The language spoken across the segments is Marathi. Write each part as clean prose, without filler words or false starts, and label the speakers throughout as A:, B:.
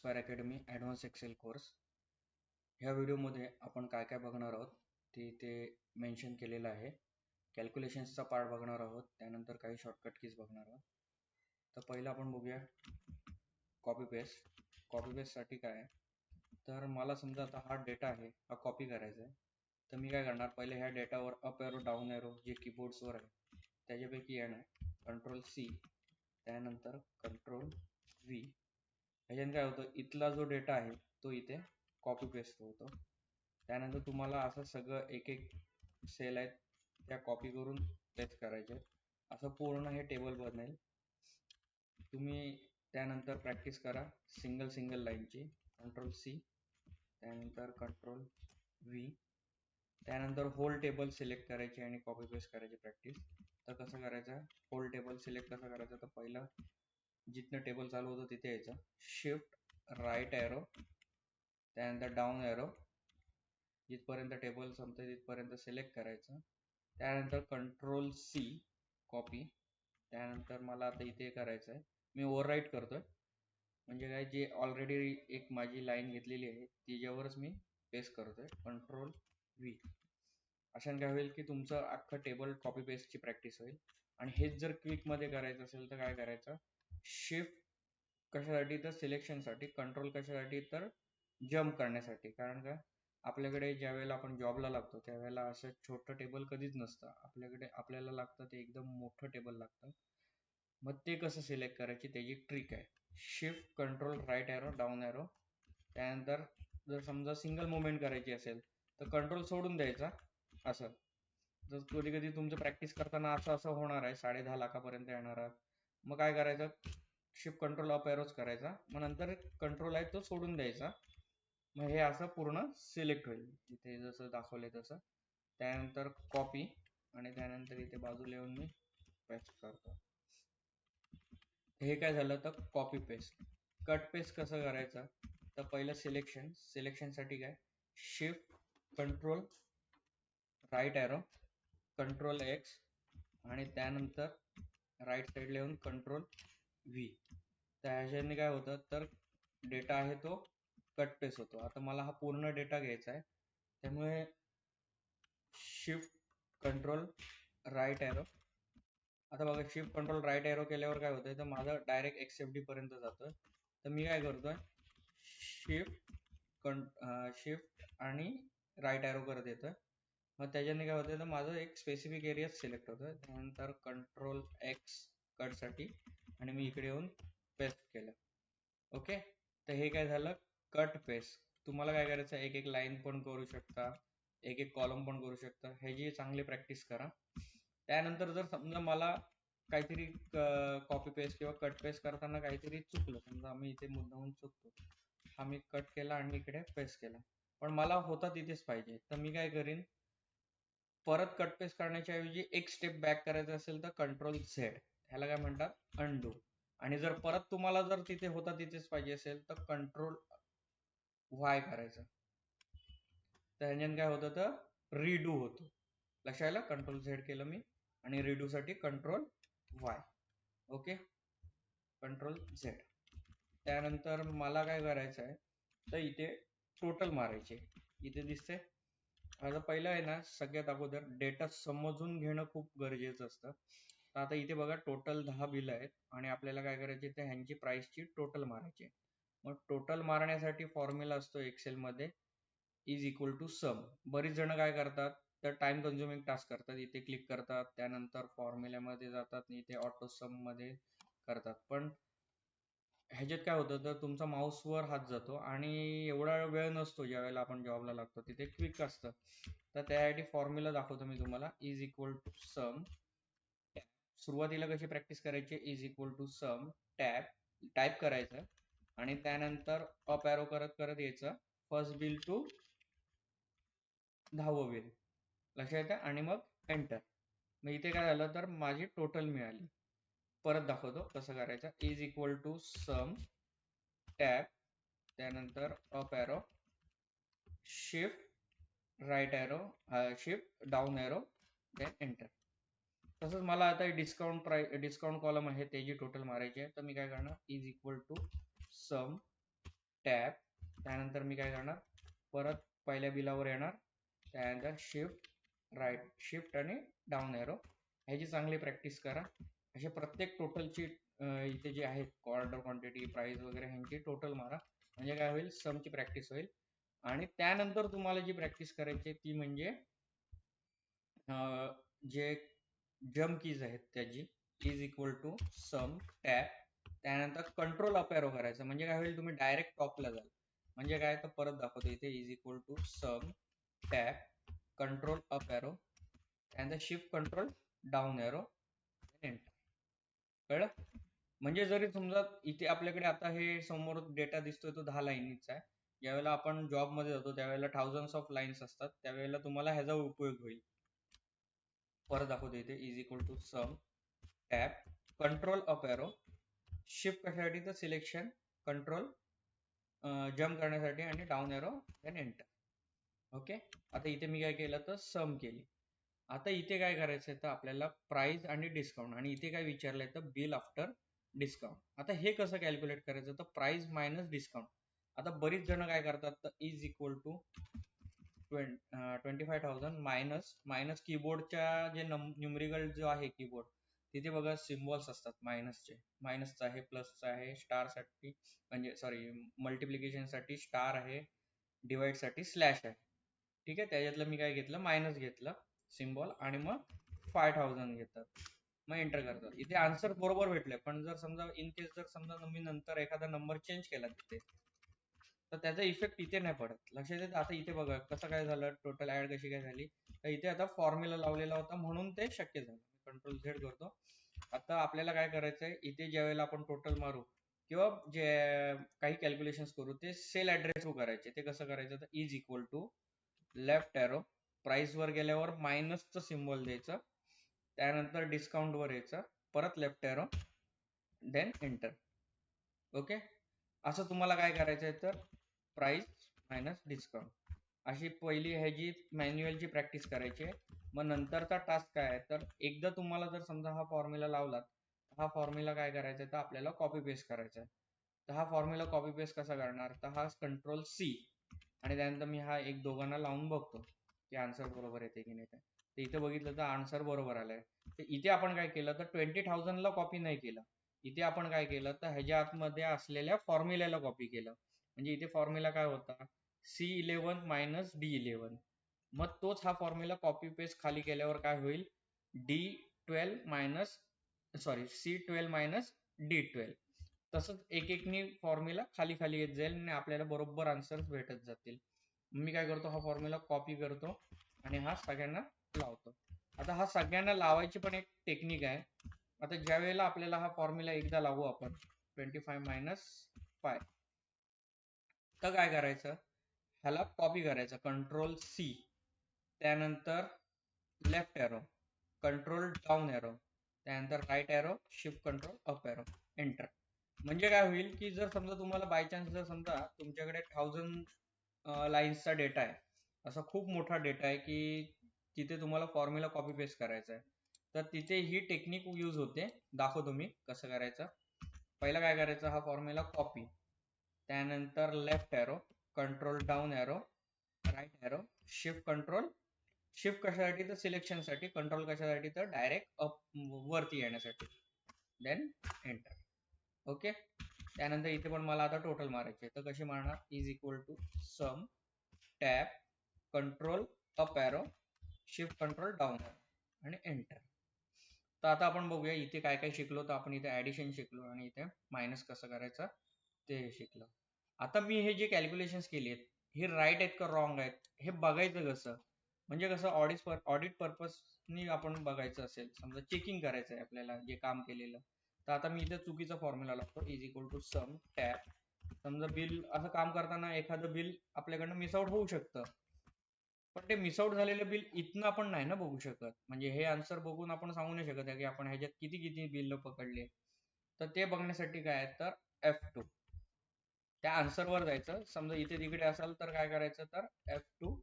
A: Inspire Academy advance Excel course. ह्या व्हिडिओमध्ये आपण काय काय बघणार आहोत ते इथे मेन्शन केलेलं आहे. कॅल्क्युलेशन्सचा पार्ट बघणार आहोत, त्यानंतर काही शॉर्टकट कीज बघणार आहोत. तर पहिलं आपण बघूया कॉपी पेस्टसाठी काय आहे. तर मला समजा आता हा डेटा आहे, हा कॉपी करायचा आहे. तर मी काय करणार, पहिले ह्या डेटावर अप एरो डाऊन एरो जे कीबोर्ड्सवर आहे त्याच्यापैकी येणार कंट्रोल C, त्यानंतर कंट्रोल V. ह्याच्याने काय होतं, इथला जो डेटा आहे तो इथे कॉपी पेस्ट होतो. त्यानंतर तुम्हाला असं सगळं एक एक सेल आहेत त्या कॉपी करून पेस्ट करायचे. असं पूर्ण हे टेबल बनेल. तुम्ही त्यानंतर प्रॅक्टिस करा सिंगल लाईनची. कंट्रोल C, त्यानंतर कंट्रोल V, त्यानंतर होल टेबल सिलेक्ट करायची आणि कॉपी पेस्ट करायची प्रॅक्टिस. तर कसं करायचं, होल टेबल सिलेक्ट कसं करायचं, तर पहिलं जिथनं टेबल चालू होतं तिथे यायचं, शिफ्ट राईट एरो, त्यानंतर डाऊन एरो, जिथपर्यंत टेबल संपतं तिथपर्यंत सिलेक्ट करायचं. त्यानंतर कंट्रोल C कॉपी. त्यानंतर मला आता इथे करायचं आहे, मी ओव्हरराईट करतोय, म्हणजे काय, जे ऑलरेडी एक माझी लाईन घेतलेली आहे तिच्यावरच मी पेस्ट करतोय. Control V. अशाने काय होईल की तुमचं अख्खं टेबल कॉपी पेस्टची प्रॅक्टिस होईल. आणि हेच जर क्विकमध्ये करायचं असेल तर काय करायचं, शिफ्ट कशासाठी, तर सिलेक्शनसाठी, कंट्रोल कशासाठी, तर जम्प करण्यासाठी. कारण का, आपल्याकडे ज्या वेळेला आपण जॉबला लागतो त्यावेळेला असं छोटं टेबल कधीच नसतं आपल्याला लागतं ते एकदम मोठं टेबल लागतं. मग ते कसं सिलेक्ट करायची त्याची ट्रिक आहे. Shift control right arrow down arrow, त्यानंतर जर समजा सिंगल मुवमेंट करायची असेल तर कंट्रोल सोडून द्यायचा. असं जर कधी तुमचं प्रॅक्टिस करताना असं होणार आहे 10.5 लाखापर्यंत येणार आहे, मग काय करायचं, शिफ्ट कंट्रोल अप एरोच करायचा, मग नंतर कंट्रोल आहे तो सोडून द्यायचा. मग हे असं पूर्ण सिलेक्ट होईल इथे जसं दाखवलंय तसं. त्यानंतर कॉपी आणि त्यानंतर इथे बाजूला येऊन मी पेस्ट करतो. हे काय झालं तर कॉपी पेस्ट. कट पेस्ट कसं करायचं, तर पहिलं सिलेक्शनसाठी काय, shift control right arrow, control X, आणि त्यानंतर राईट साईडला येऊन कंट्रोल V. तर ह्याच्याने काय होतं, तर डेटा आहे तो कट पेस्ट होतो. आता मला हा पूर्ण डेटा घ्यायचा आहे, त्यामुळे शिफ्ट कंट्रोल राईट एरो. आता बघा, शिफ्ट कंट्रोल राईट एरो केल्यावर काय होतंय, तर माझं डायरेक्ट XFD पर्यंत जातोय. तर मी काय करतोय, शिफ्ट आणि राईट एरो करत येतोय. मग त्याच्याने काय होतं, तर माझं एक स्पेसिफिक एरिया सिलेक्ट होतं. त्यानंतर कंट्रोल X कटसाठी, आणि मी इकडे येऊन पेस्ट केलं. ओके, तर हे काय झालं कट पेस्ट. तुम्हाला काय करायचं, एक एक लाईन पण करू शकता, एक एक कॉलम पण करू शकता. ह्याची चांगली प्रॅक्टिस करा. त्यानंतर जर समजा मला काहीतरी कॉपी पेस्ट किंवा कट पेस्ट करताना काहीतरी चुकलं, समजा मी इथे मुद्दामून चुकतो, हा मी कट केला आणि इकडे पेस्ट केला, पण मला होता तिथेच पाहिजे, तर मी काय करीन, परत कट पेस्ट करण्याच्या ऐवजी एक स्टेप बॅक करायचं असेल तर कंट्रोल Z, ह्याला काय म्हणतात अनडू. आणि जर परत तुम्हाला जर तिथे होता तिथेच पाहिजे असेल तर कंट्रोल Y करायचं. तर ह्याच्याने काय होतं, तर रिडू होतो. लक्षात आलं, कंट्रोल Z केलं मी, आणि रिडू साठी control Y. Okay, control Z. त्यानंतर मला काय करायचं आहे, तर इथे टोटल मारायचे. इथे दिसते. आता पहिलं आहे ना, सगळ्यात अगोदर डेटा समजून घेणं खूप गरजेचं असतं. तर आता इथे बघा टोटल 10 बिल आहेत आणि आपल्याला काय करायचे, तर ह्यांची प्राइसची टोटल मारायची. मग टोटल मारण्यासाठी फॉर्म्युला असतो एक्सेल मध्ये, इज इक्वल टू सम. बरीच जण काय करतात, तर टाइम कन्झ्युमिंग टास्क करतात, इथे क्लिक करतात, त्यानंतर फॉर्म्युल्यामध्ये जातात, इथे ऑटो सम मध्ये करतात. पण ह्याच्यात काय होतं, तर तुमचा माऊसवर हात जातो आणि एवढा वेळ नसतो ज्या वेळेला आपण जॉबला लागतो, तिथे क्विक असतं. तर त्यासाठी फॉर्म्युला दाखवतो मी तुम्हाला, इज इक्वल टू सम. सुरुवातीला कशी प्रॅक्टिस करायची, is equal to sum tab type करायचं आणि त्यानंतर अप एरो करत करत यायचं, फर्स्ट बिल टू 10वं बिल. लक्षात येतं, आणि मग एंटर. मग इथे काय झालं, तर माझी टोटल मिळाली. परत दाखवतो कसं करायचं, is equal to sum tab, त्यानंतर up arrow, shift right arrow, shift down arrow, then enter. तसंच मला आता डिस्काउंट कॉलम आहे त्याची टोटल मारायची आहे. तर मी काय करणार, is equal to sum tab, त्यानंतर मी काय करणार परत पहिल्या बिलावर येणार, त्यानंतर शिफ्ट राईट, शिफ्ट आणि डाऊन एरो, ह्याची चांगली प्रॅक्टिस करा. असे प्रत्येक टोटलची इथे जे आहेत ऑर्डर क्वांटिटी प्राइस वगैरे ह्यांची टोटल मारा, म्हणजे काय होईल समची प्रॅक्टिस होईल. आणि त्यानंतर तुम्हाला जी प्रॅक्टिस करायची ती म्हणजे जे जम कीज आहेत त्याची is equal to sum tab, त्यानंतर कंट्रोल अप एरो करायचं, म्हणजे काय होईल तुम्ही डायरेक्ट टॉपला जाल. म्हणजे काय तर परत दाखवतो इथे is equal to sum tab control up arrow, त्यानंतर shift control down arrow, enter. कळलं? म्हणजे जरी समजा इथे आपल्याकडे आता हे समोर डेटा दिसतोय तो 10 लाईनीचा आहे, ज्यावेळेला आपण जॉब मध्ये जातो त्यावेळेला थाउजंड्स ऑफ लाईन्स असतात, त्यावेळेला तुम्हाला ह्याचा उपयोग होईल. परत दाखवतो इथे is equal to sum tab control up arrow, shift कशासाठी तर सिलेक्शन, कंट्रोल जम्प करण्यासाठी, आणि down arrow, then enter. Okay, आता इथे मी काय केलं तर सम केली. आता इथे काय करायचंय तर आपल्याला प्राइस आणि डिस्काउंट, आणि इथे काय विचारलंय तर बिल आफ्टर डिस्काउंट. आता हे कसं कॅल्क्युलेट करायचं तर प्राइस मायनस डिस्काउंट. आता बरीच जण काय करतात तर इज इक्वल टू 25,000 मायनस कीबोर्डच्या जे न्यूमरिकल जो आहे कीबोर्ड तिथे बघा सिम्बॉल्स असतात मायनसचे, मायनसचा आहे, प्लसचा आहे, स्टार साठी म्हणजे सॉरी मल्टिप्लिकेशन साठी स्टार आहे, डिवाइड साठी स्लॅश आहे. ठीक आहे, त्याच्यातलं मी काय घेतलं मायनस घेतलं सिम्बॉल, आणि मग 5,000 घेतात, मग एंटर करतात. इथे आन्सर बरोबर भेटले, पण जर समजा इन केस जर समजा मी नंतर एखादा नंबर चेंज केला तिथे तर त्याचा इफेक्ट इथे नाही पडत. लक्षात येत? आता इथे बघा कसं काय झालं, टोटल ऍड कशी काय झाली, तर इथे आता फॉर्म्युला लावलेला होता म्हणून ते शक्य झालं. कंट्रोल झेड करतो. आता आपल्याला काय करायचंय, इथे ज्या वेळेला आपण टोटल मारू किंवा जे काही कॅल्क्युलेशन करू ते सेल ऍड्रेस थ्रू करायचे. ते कसं करायचं तर is equal to left arrow, price वर गेल्यावर मायनसचं सिम्बॉल द्यायचं, त्यानंतर डिस्काउंट वर यायचं, परत left arrow, then enter. Okay, असं तुम्हाला काय करायचंय तर प्राइस मायनस डिस्काउंट अशी पहिली ह्याची मॅन्युअलची प्रॅक्टिस करायची आहे. मग नंतरचा टास्क काय आहे तर एकदा तुम्हाला जर समजा हा फॉर्म्युला लावला, हा फॉर्म्युला काय करायचा तर आपल्याला कॉपी पेस्ट करायचा आहे. तर हा फॉर्म्युला कॉपी पेस्ट कसा करणार तर हा कंट्रोल सी, आणि त्यानंतर मी हा एक दोघांना लावून बघतो की आन्सर बरोबर येते की नाही. तर इथे बघितलं तर आन्सर बरोबर आलाय. तर इथे आपण काय केलं तर 20,000 ला कॉपी नाही केलं, इथे आपण काय केलं तर ह्याच्या आतमध्ये असलेल्या फॉर्म्युल्याला कॉपी केलं. म्हणजे इथे फॉर्म्युला काय होता C11 मायनस D11, मग तोच हा फॉर्म्युला कॉपी पेस्ट खाली केल्यावर काय होईल D12 minus sorry C12 minus D12. तसंच एक एकनी फॉर्म्युला खाली खाली येत जाईल आणि आपल्याला बरोबर आन्सर्स भेटत जातील. मी काय करतो हा फॉर्म्युला कॉपी करतो आणि हा सगळ्यांना लावतो. आता हा सगळ्यांना लावायची पण एक टेक्निक आहे. आता ज्या वेळेला आपल्याला हा फॉर्म्युला एकदा लावू आपण 25 मायनस 5, तर काय करायचं ह्याला कॉपी करायचं कंट्रोल सी, त्यानंतर left arrow, control down arrow, त्यानंतर right arrow, shift control up arrow, enter. म्हणजे काय होईल की जर समजा तुम्हाला बाय चान्स जर समजा तुमच्याकडे 1000 लाईन्सचा डेटा आहे, असा खूप मोठा डेटा आहे की तिथे तुम्हाला फॉर्म्युला कॉपी पेस्ट करायचा आहे, तर तिथे ही टेक्निक यूज होते. दाखवतो मी कसं करायचं. पहिला काय करायचं हा फॉर्म्युला कॉपी, त्यानंतर left arrow, control down arrow, right arrow, shift control, shift कशासाठी तर सिलेक्शन साठी, कंट्रोल कशासाठी तर डायरेक्ट अप वरती येण्यासाठी, देन एंटर. ओके, त्यानंतर इथे पण मला आता टोटल मारायचे, तर कशी मारणार is equal to sum tab control up arrow, shift control down arrow आणि एंटर. तर आता आपण बघूया इथे काय काय शिकलो. तर आपण इथे ऍडिशन शिकलो आणि इथे मायनस कसं करायचं ते शिकलो. आता मी हे जे कॅल्क्युलेशन्स केली आहेत हे राईट आहेत का रॉंग आहेत हे बघायचं कसं, म्हणजे कसं ऑडिट पर्पजनी आपण बघायचं असेल, समजा चेकिंग करायचं आहे आपल्याला जे काम केलेलं. तर आता मी इथे चुकीचा फॉर्म्युला लागतो is equal to sum tab. समजा बिल असं काम करताना एखादं बिल आपल्याकडनं मिसआउट होऊ शकतं, पण ते मिसआउट झालेलं बिल इथनं आपण नाही ना बघू शकत. म्हणजे हे आन्सर बघून आपण सांगू नाही शकत की आपण ह्याच्यात किती किती बिल पकडले. तर ते बघण्यासाठी काय तर F2 त्या आन्सर वर जायचं. समजा इथे तिकडे असाल तर काय करायचं तर F2.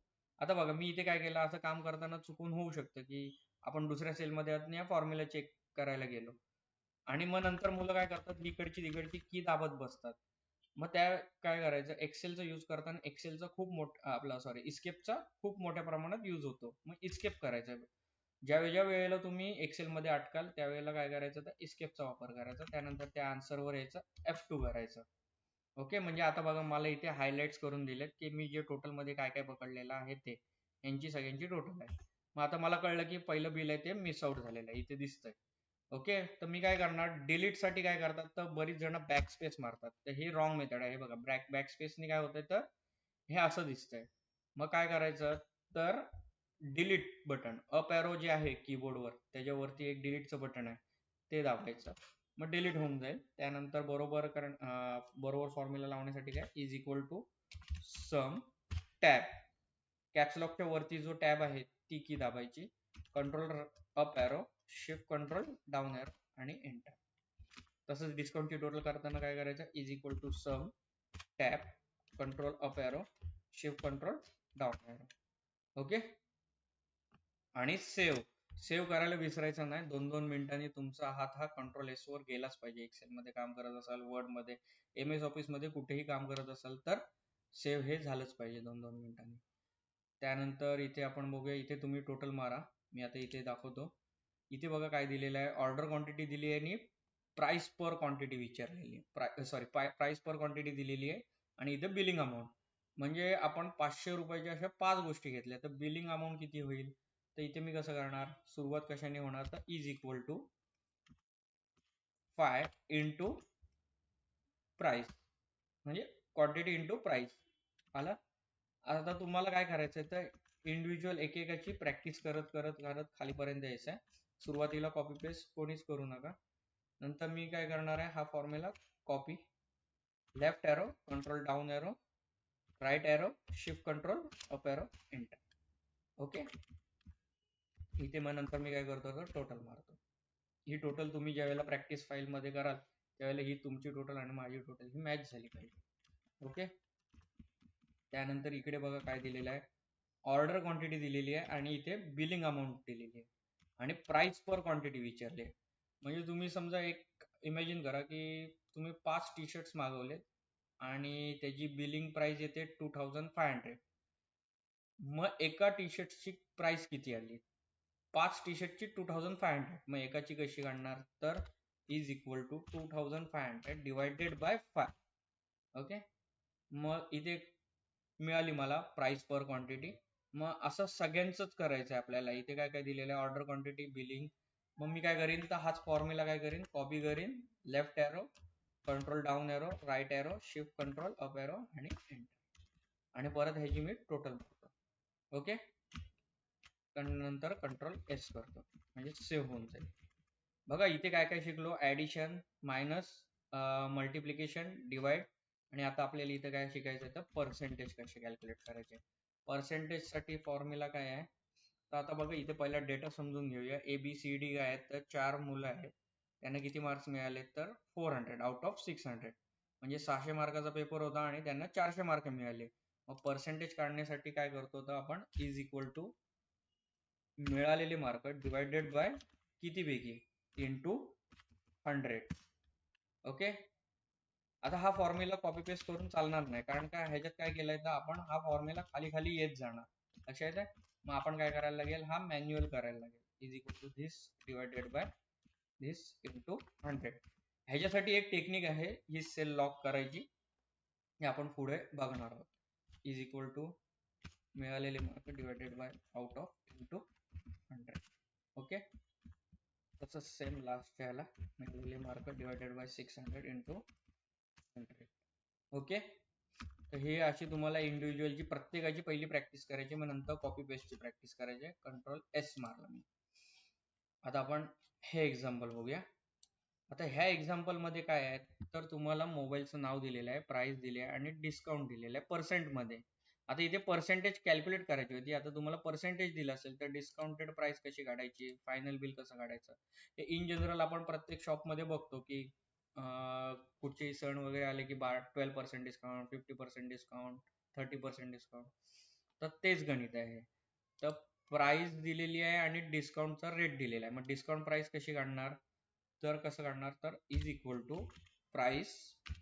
A: आता बघा मी इथे काय केलं, असं काम करताना चुकून होऊ शकतं की आपण दुसऱ्या सेलमध्ये या फॉर्म्युला चेक करायला गेलो आणि मग नंतर मुलं काय करतात इकडची तिकडची की दाबत बसतात. मग त्या काय करायचं, एक्सेलचा यूज करताना एक्सेलचा खूप मोठा आपला इस्केपचा खूप मोठ्या प्रमाणात यूज होतो. मग इस्केप करायचं. ज्या वेळेला तुम्ही एक्सेलमध्ये अटकाल त्यावेळेला काय करायचं, तर इस्केपचा वापर करायचा. त्यानंतर त्या आन्सरवर यायचं, F2 करायचं. ओके, म्हणजे आता बघा मला इथे हायलाइट्स करून दिलेत की मी जे टोटल मध्ये काय काय पकडलेलं आहे ते यांची सगळ्यांची टोटल आहे. मग आता मला कळलं की पहिलं बिल आहे ते मिस आउट झालेलं आहे, इथे दिसतंय. ओके, तर मी काय करणार, डिलीट साठी काय करतात, तर बरीच जण बॅक स्पेस मारतात. तर हे रॉंग मेथड आहे. हे बघा, बॅक स्पेसने काय होतंय, तर हे असं दिसतंय. मग काय करायचं, तर डिलीट बटन अप एरो जे आहे कीबोर्डवर त्याच्यावरती एक डिलीटचं बटन आहे ते दाबायचं. मग डिलीट होऊन जाईल. त्यानंतर बरोबर फॉर्म्युला लावण्यासाठी काय, is equal to sum tab, कॅप्सलॉकच्या वरती जो टॅब आहे ती की दाबायची, control up arrow, shift control down arrow आणि एंटर. तसंच डिस्काउंटची टोटल करताना काय करायचं, is equal to sum tab, control up arrow, shift control down arrow. Okay, आणि सेव्ह करायला विसरायचं नाही. 2-2 मिनिटांनी तुमचा हात हा कंट्रोल एस वर गेलाच पाहिजे. एक्सेल मध्ये काम करत असाल, वर्ड मध्ये, MS ऑफिस मध्ये कुठेही काम करत असाल तर सेव्ह हे झालंच पाहिजे 2-2 मिनिटांनी. त्यानंतर इथे आपण बघूया, इथे तुम्ही टोटल मारा. मी आता इथे दाखवतो. इथे बघा काय दिलेलं आहे, ऑर्डर क्वांटिटी दिली आहे आणि प्राइस पर क्वांटिटी विचारलेली आहे. प्राइस पर क्वांटिटी दिलेली आहे आणि इथे बिलिंग अमाऊंट. म्हणजे आपण 500 रुपयाच्या अशा 5 गोष्टी घेतल्या तर बिलिंग अमाऊंट किती होईल. तर इथे मी कसं करणार, सुरुवात कशाने होणार, तर is equal to 5 into price, म्हणजे क्वांटिटी इंटू प्राइस आला. आता तुम्हाला काय करायचंय, तर इंडिव्हिज्युअल एकेकाची प्रॅक्टिस करत करत करत खालीपर्यंत यायचं आहे. सुरुवातीला कॉपी पेस्ट कोणीच करू नका. नंतर मी काय करणार आहे, हा formula copy, left arrow, control down arrow, right arrow, shift control up arrow, enter. Okay, इथे मग नंतर मी काय करतो, तर टोटल मारतो. ही टोटल तुम्ही ज्या वेळेला प्रॅक्टिस फाईल मध्ये कराल त्यावेळेला ही तुमची टोटल आणि माझी टोटल ही मॅच झाली पाहिजे. ओके, त्यानंतर इकडे बघा काय दिलेलं आहे, ऑर्डर क्वांटिटी दिलेली आहे आणि इथे बिलिंग अमाऊंट दिलेली आहे आणि प्राइस पर क्वांटिटी विचारले. म्हणजे तुम्ही समजा एक इमॅजिन करा की तुम्ही 5 टी-शर्ट्स मागवले आणि त्याची बिलिंग प्राइस येते 2500. मग एका टी-शर्टची प्राइस किती आली, 5 टी-शर्टची 2500. मग एकाची कशी काढणार, तर is equal to 2500 divided by 5. Okay, मग इथे मिळाली मला प्राइस पर क्वांटिटी. मग असं सगळ्यांचंच करायचं आहे आपल्याला. इथे काय काय दिलेलं आहे, ऑर्डर क्वांटिटी, बिलिंग. मग मी काय करीन, तर हाच फॉर्म्युला काय करीन, कॉपी करीन, left arrow, control down arrow, right arrow, shift control up arrow आणि एंटर, आणि परत ह्याची मी टोटल करतो. ओके, नंतर कंट्रोल एस करतो म्हणजे सेव्ह होऊन जाईल. बघा इथे काय काय शिकलो, ऍडिशन, मायनस, मल्टिप्लिकेशन, डिवाइड, आणि आता आपल्याला इथे काय शिकायचं आहे, तर पर्सेंटेज कसे कॅल्क्युलेट करायचे. पर्सेंटेज साठी फॉर्म्युला काय आहे, तर आता बघा इथे पहिला डेटा समजून घेऊया. ABCD काय आहेत, तर 4 मुलं आहेत, त्यांना किती मार्क्स मिळाले, तर 400 आउट ऑफ 600. म्हणजे 600 मार्काचा पेपर होता आणि त्यांना 400 मार्क मिळाले. मग पर्सेंटेज काढण्यासाठी काय करतो, तर आपण इज इक्वल टू मिळालेले मार्क डिवायडेड बाय किती पैकी, इंटू 100. ओके, आता हा फॉर्म्युला कॉपी पेस्ट करून चालणार नाही, कारण काय ह्याच्यात काय केलंय, तर आपण हा फॉर्म्युला खाली खाली येत जाणार. लक्षात येते. मग आपण काय करायला लागेल, हा मॅन्युअल करायला लागेल, is equal to this divided by this into 100. ह्याच्यासाठी एक टेक्निक आहे, ही सेल लॉक करायची, हे आपण पुढे बघणार आहोत. इज इक्वल टू मिळालेले mark divided by out of into 100. Okay, तसंच सेम लास्ट याला मिळालेले mark divided by 600 into 100. Okay, तर हे अशी तुम्हाला इंडिव्हिज्युअलची प्रत्येकाची पहिली प्रॅक्टिस करायची, मग नंतर कॉपी पेस्टची प्रॅक्टिस करायची. कंट्रोल एस मारला मी. आता आपण हे एक्झाम्पल बघूया. आता ह्या एक्झाम्पल मध्ये काय आहे, तर तुम्हाला मोबाईलचं नाव दिलेलं आहे, प्राइस दिली आहे आणि डिस्काउंट दिलेलं आहे पर्सेंट मध्ये. आता इथे पर्सेंटेज कॅल्क्युलेट करायची होती. आता तुम्हाला पर्सेंटेज दिलं असेल तर डिस्काउंटेड प्राइस कशी काढायची, फायनल बिल कसं काढायचं, हे इन जनरल आपण प्रत्येक शॉप मध्ये बघतो की कुठचे सण वगैरे आले की 12% डिस्काउंट, 50% डिस्काउंट, 30% डिस्काउंट. तर तेच गणित आहे. तर प्राइस दिलेली आहे आणि डिस्काउंटचा रेट दिलेला आहे. मग डिस्काउंट प्राइस कशी काढणार, तर कसं काढणार, तर is equal to price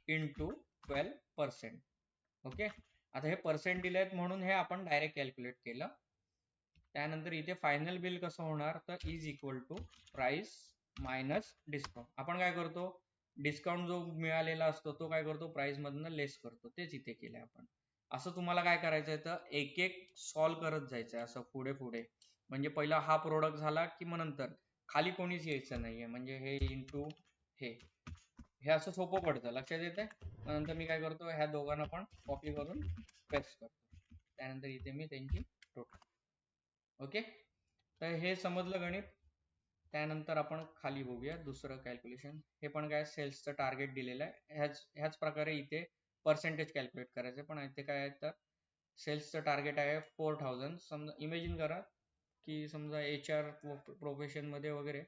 A: into 12%. Okay, आता हे पर्सेंट दिले आहेत म्हणून हे आपण डायरेक्ट कॅल्क्युलेट केलं. त्यानंतर इथे फायनल बिल कसं होणार, तर is equal to price minus discount. आपण काय करतो, डिस्काउंट जो मिळालेला असतो तो काय करतो, प्राइस मधनं लेस करतो. तेच इथे केलंय आपण. असं तुम्हाला काय करायचंय, तर एक एक सॉल्व करत जायचंय असं पुढे पुढे. म्हणजे पहिला हा प्रोडक्ट झाला की मग नंतर खाली कोणीच यायचं नाहीये. म्हणजे हे इंटू हे असं सोपं पडतं, लक्षात येते. नंतर मी काय करतो, ह्या दोघांना पण कॉपी करून पेस्ट करतो. त्यानंतर इथे मी त्यांची टोटल. ओके, तर हे समजलं गणित. त्यानंतर आपण खाली बघूया दुसरं कॅल्क्युलेशन. हे पण काय सेल्सचं टार्गेट दिलेलं आहे. ह्याच प्रकारे इथे पर्सेंटेज कॅल्क्युलेट करायचं. पण इथे काय आहे, तर सेल्सचं टार्गेट आहे 4000. समजा इमॅजिन करा की समजा HR प्रोफेशनमध्ये वगैरे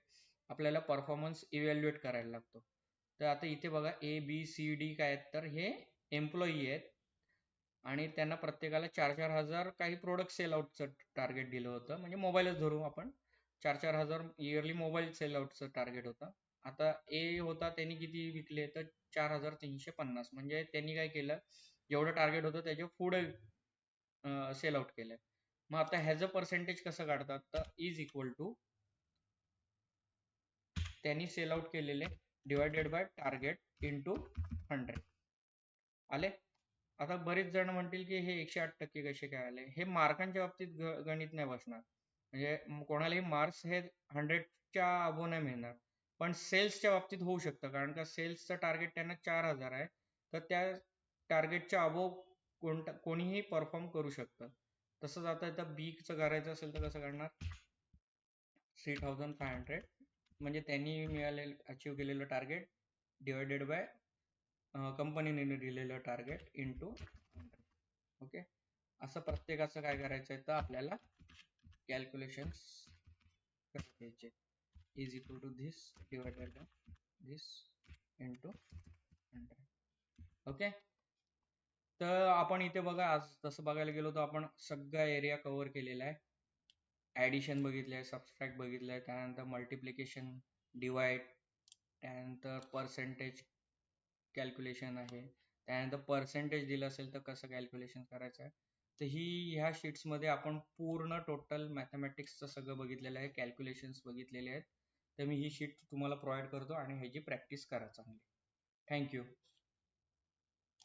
A: आपल्याला परफॉर्मन्स इव्हॅल्युएट करायला लागतो. तर आता इथे बघा ABCD काय आहेत, तर हे एम्प्लॉई आहेत आणि त्यांना प्रत्येकाला 4,000 काही प्रोडक्ट सेल आउटचं टार्गेट दिलं होतं. म्हणजे मोबाईलच धरू आपण, 4,000 इयरली मोबाईल सेल आउटचं टार्गेट होतं. आता ए होता, त्यांनी किती विकले, तर 4,350. म्हणजे त्यांनी काय केलं, जेवढं टार्गेट होतं त्याच्या पुढे सेल आउट केलंय. मग आता ह्याचं पर्सेंटेज कसं काढतात, तर इज इक्वल टू त्यांनी सेल आउट केलेले डिवायडेड बाय टार्गेट इंटू 100 आले. आता बरेच जण म्हणतील की हे 108% कसे काय आले. हे मार्कांच्या बाबतीत गणित नाही बसणार. म्हणजे कोणालाही मार्क्स हे 100च्या अबो नाही मिळणार. पण सेल्सच्या बाबतीत होऊ शकतं, कारण का सेल्सचं टार्गेट त्यांना 4,000 आहे. तर त्या टार्गेटच्या अबो कोणीही परफॉर्म करू शकतं. तसंच आता इथं बीचं करायचं असेल तर कसं करणार, 3,500 म्हणजे त्यांनी मिळालेलं अचीव केलेलं टार्गेट डिवायडेड बाय कंपनीने दिलेलं टार्गेट इंटू 100. ओके, असं प्रत्येकाचं काय करायचं आहे, तर आपल्याला कॅल्क्युलेशन्स करायचे. Is equal to this divided by this into 100. Okay, तर आपण इथे बघा, आज तसं बघायला गेलो तर आपण सगळा एरिया कव्हर केलेला आहे. ॲडिशन बघितलंय, सबस्ट्रॅक्ट बघितलंय, त्यानंतर मल्टिप्लिकेशन, डिवाइड, त्यानंतर पर्सेंटेज कॅल्क्युलेशन आहे, त्यानंतर पर्सेंटेज दिलं असेल तर कसं कॅल्क्युलेशन करायचं आहे. तर ह्या शीट्समध्ये आपण पूर्ण टोटल मॅथमॅटिक्सचं सगळं बघितलेलं आहे, कॅल्क्युलेशन्स बघितलेले आहेत. तर मी ही शीट तुम्हाला प्रोव्हाइड करतो आणि ह्याची प्रॅक्टिस करा चांगली. थँक्यू.